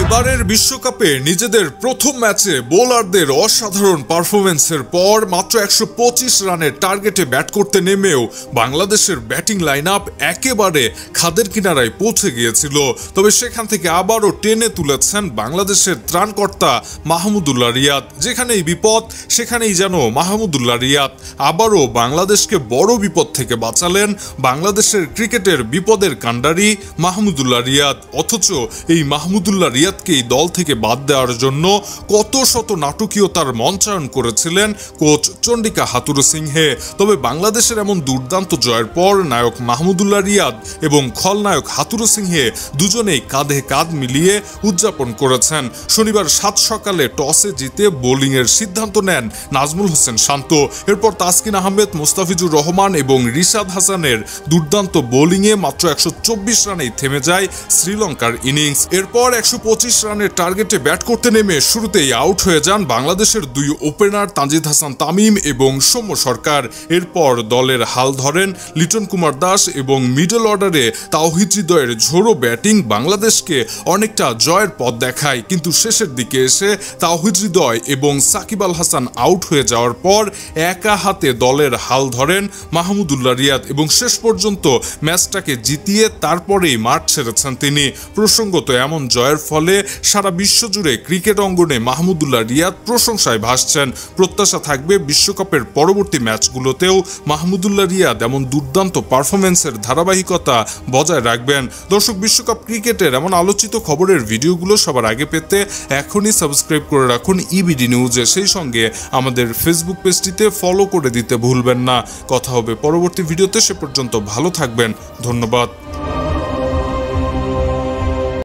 এবারের বিশ্বকাপে নিজেদের প্রথম ম্যাচে বোলারদের অসাধারণ পারফরম্যান্সের পর মাত্র 125 রানের টার্গেটে ব্যাট করতে নেমেও বাংলাদেশের ব্যাটিং লাইন আপ একেবারে খাদের কিনারায় পৌঁছে গিয়েছিল। তবে সেখান থেকে আবারও টেনে তুলেছেন বাংলাদেশের ত্রাণকর্তা মাহমুদুল্লাহ রিয়াদ। যেখানেই বিপদ সেখানেই যেন মাহমুদুল্লাহ রিয়াদ আবারও বাংলাদেশকে বড় বিপদ থেকে বাঁচালেন বাংলাদেশের ক্রিকেটের বিপদের কাণ্ডারি মাহমুদুল্লাহ রিয়াদ। অথচ এই মাহমুদুল্লাহ রিয়াদকেই দল থেকে বাদ দেওয়ার জন্য কত শত নাটকীয়তার মঞ্চায়ন করেছিলেন কোচ চন্ডিকা হাথুরুসিংহে। তবে বাংলাদেশের এমন দুর্দান্ত জয়ের পর নায়ক মাহমুদুল্লাহ রিয়াদ এবং খলনায়ক হাথুরুসিংহে দুজনেই কাঁধে কাঁধ মিলিয়ে উদযাপন করেছেন। শনিবার সাত সকালে টসে জিতে বোলিংয়ের সিদ্ধান্ত নেন নাজমুল হোসেন শান্ত। এরপর তাসকিন আহমেদ, মোস্তাফিজুর রহমান এবং রিশাদ হাসানের দুর্দান্ত বোলিংয়ে মাত্র 124 রানেই থেমে যায় শ্রীলঙ্কার ইনিংস। এরপর 125 রানের টার্গেটে ব্যাট করতে নেমে শুরুতেই আউট হয়ে যান বাংলাদেশের দুই ওপেনার তানজিদ হাসান তামিম এবং সৌম্য সরকার। এরপর দলের হাল ধরেন লিটন কুমার দাস এবং মিডল অর্ডারে তাওহিদ হৃদয়ের ঝোড়ো ব্যাটিং বাংলাদেশকে অনেকটা জয়ের পথ দেখায়। কিন্তু শেষের দিকে এসে তাওহিদ হৃদয় এবং সাকিব আল হাসান আউট হয়ে যাওয়ার পর একা হাতে দলের হাল ধরেন মাহমুদুল্লাহ রিয়াদ এবং শেষ পর্যন্ত ম্যাচটাকে জিতিয়ে তারপরেই মাঠ ছেড়েছেন তিনি। প্রসঙ্গত এমন জয়ের ফলে সারা বিশ্বজুড়ে ক্রিকেট অঙ্গনে মাহমুদুল্লাহ রিয়াদ প্রশংসায় ভাসছেন। প্রত্যাশা থাকবে বিশ্বকাপের পরবর্তী ম্যাচগুলোতেও মাহমুদুল্লাহ রিয়াদ এমন দুর্দান্ত পারফরমেন্সের ধারাবাহিকতা বজায় রাখবেন। দর্শক, বিশ্বকাপ ক্রিকেটের এমন আলোচিত খবরের ভিডিওগুলো সবার আগে পেতে এখনই সাবস্ক্রাইব করে রাখুন ইবিডি নিউজে। সেই সঙ্গে আমাদের ফেসবুক পেজটিতে ফলো করে দিতে ভুলবেন না। কথা হবে পরবর্তী ভিডিওতে, সে পর্যন্ত ভালো থাকবেন। ধন্যবাদ।